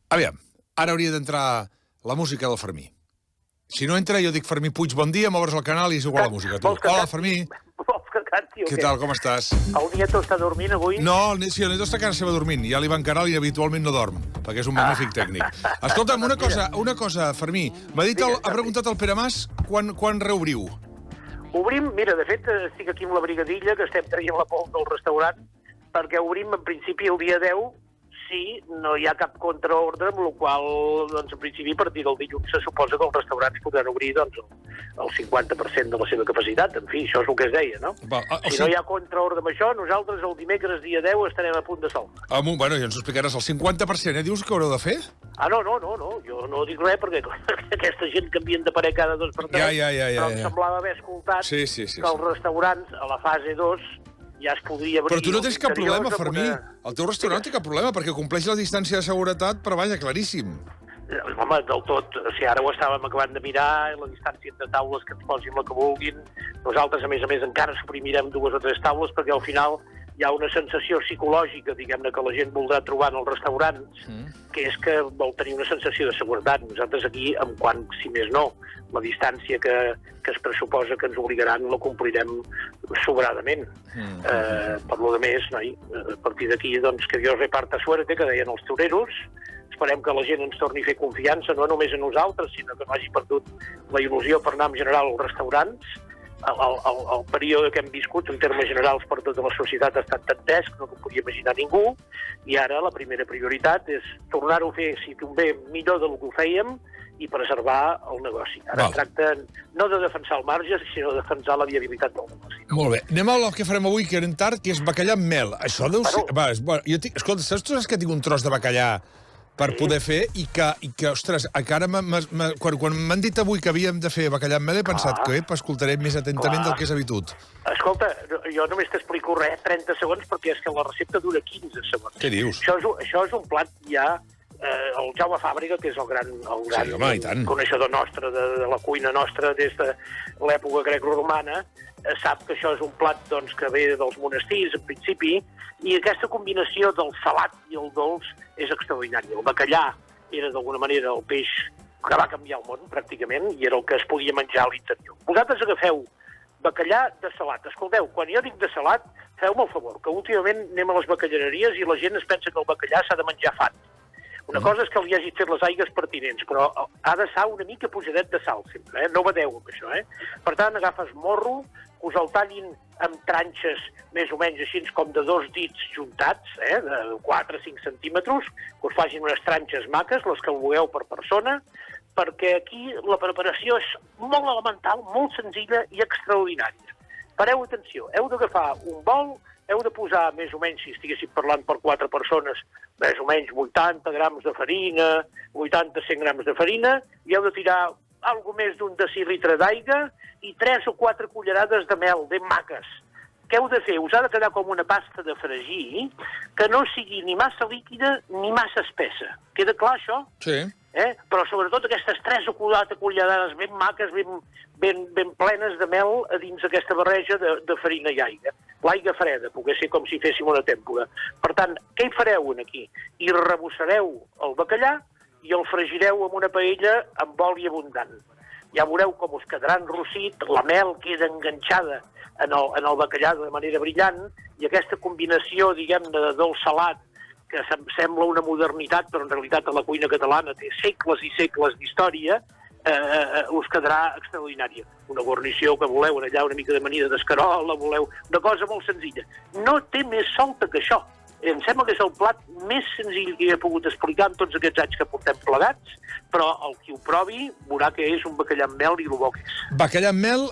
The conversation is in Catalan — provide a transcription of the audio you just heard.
Aviam, ara hauria d'entrar la música del Fermí. Si no entra, jo dic Fermí Puig, bon dia, m'obres el canal i és igual la música. Tu. Hola, Fermí. Vols que canti o Què tal, com estàs? El nieto està dormint avui? No, sí, el nieto està a casa seva dormint. Ja li van canal i habitualment no dorm, perquè és un magnífic tècnic. Escolta'm, una cosa, Fermí. Ha preguntat el Pere Mas quan reobriu. Obrim, mira, de fet, estic aquí amb la brigadilla, que estem traient la pols del restaurant, perquè obrim, en principi, el dia 10, si no hi ha cap contraordre, amb la qual cosa, doncs, en principi, a partir del dilluns se suposa que els restaurants podran obrir doncs, el 50% de la seva capacitat. En fi, això és el que es deia, no? Si no hi ha contraordre amb això, nosaltres el dimecres dia 10 estarem a punt de salvar. Bueno, ja ens ho explicaràs, el 50%, Dius que haureu de fer? No, jo no dic res, perquè aquesta gent canvien de parer cada 2 per 3, però em semblava haver escoltat que els restaurants, a la fase 2, ja es podia obrir... Però tu no tens cap problema, Fermí. El teu restaurant té cap problema, perquè compleix la distància de seguretat, però vaja, claríssim. Home, del tot. O sigui, ara ho estàvem acabant de mirar, la distància entre taules que ens posin la que vulguin. Nosaltres, a més, encara suprimirem 2 o 3 taules, perquè al final hi ha una sensació psicològica, diguem-ne, que la gent voldrà trobar en els restaurants, que és que vol tenir una sensació de seguretat. Nosaltres aquí, en quant, si més no, la distància que es pressuposa que ens obligaran la complirem sobradament. Per lo de més, noi, a partir d'aquí, doncs, que Dios reparta suerte, que deien els toreros. Esperem que la gent ens torni a fer confiança, no només a nosaltres, sinó que no hagi perdut la il·lusió per anar en general als restaurants. El període que hem viscut en termes generals per tota la societat ha estat dantesc, no ho podia imaginar ningú, i ara la primera prioritat és tornar-ho a fer, si convé, millor del que ho fèiem i preservar el negoci. Ara es tracta no de defensar el marge, sinó de defensar la viabilitat del negoci. Molt bé. Anem al que farem avui, que eren tard, que és bacallà amb mel. Això deu ser... Escolta, saps que tinc un tros de bacallà per poder fer, i que ostres, encara quan m'han dit avui que havíem de fer bacallà amb mel, he pensat que escoltaré més atentament del que és habitual. Escolta, jo només t'explico 30 segons, perquè és que la recepta dura 15 segons. Què dius? Això és un plat ja... El Jaume Fàbrega, que és el gran coneixedor nostre de la cuina nostra des de l'època greco-romana, sap que això és un plat que ve dels monestirs, en principi, i aquesta combinació del salat i el dolç és extraordinària. El bacallà era, d'alguna manera, el peix que va canviar el món, pràcticament, i era el que es podia menjar a l'interior. Vosaltres agafeu bacallà de salat. Escolteu, quan jo dic de salat, feu-me el favor, que últimament anem a les bacallereries i la gent es pensa que el bacallà s'ha de menjar fat. Una cosa és que li hagi fet les aigues pertinents, però ha de ser una mica pujadet de sal, sempre, No badeu amb això, Per tant, agafes morro, que us el tallin amb tranxes més o menys així com de 2 dits juntats, de 4 o 5 centímetres, que us facin unes tranxes maques, les que vulgueu per persona, perquè aquí la preparació és molt elemental, molt senzilla i extraordinària. Pareu atenció, heu d'agafar un bol, heu de posar més o menys, si estiguéssim parlant per 4 persones, més o menys 80 grams de farina, 80-100 grams de farina, i heu de tirar algo més d'un decilitre d'aigua i 3 o 4 cullerades de mel, ben maques. Què heu de fer? Us ha de quedar com una pasta de fregir que no sigui ni massa líquida ni massa espessa. Queda clar, això? Sí. Però sobretot aquestes 3 o 4 cullerades ben maques, ben plenes de mel a dins aquesta barreja de farina i aigua. L'aigua freda, poder ser com si féssim una tèmpora. Per tant, què hi fareu aquí? Hi rebossareu el bacallà i el fregireu amb una paella amb oli abundant. Ja veureu com us quedarà enrossit, la mel queda enganxada en el bacallà de manera brillant, i aquesta combinació, diguem-ne, de dolç salat, que sembla una modernitat, però en realitat a la cuina catalana té segles i segles d'història, us quedarà extraordinària. Una guarnició que voleu, allà una mica d'amanida d'escarola, voleu una cosa molt senzilla. No té més solta que això. Em sembla que és el plat més senzill que he pogut explicar en tots aquests anys que portem plegats, però el qui ho provi veurà que és un bacallà amb mel i el bo que és. Bacallà amb mel,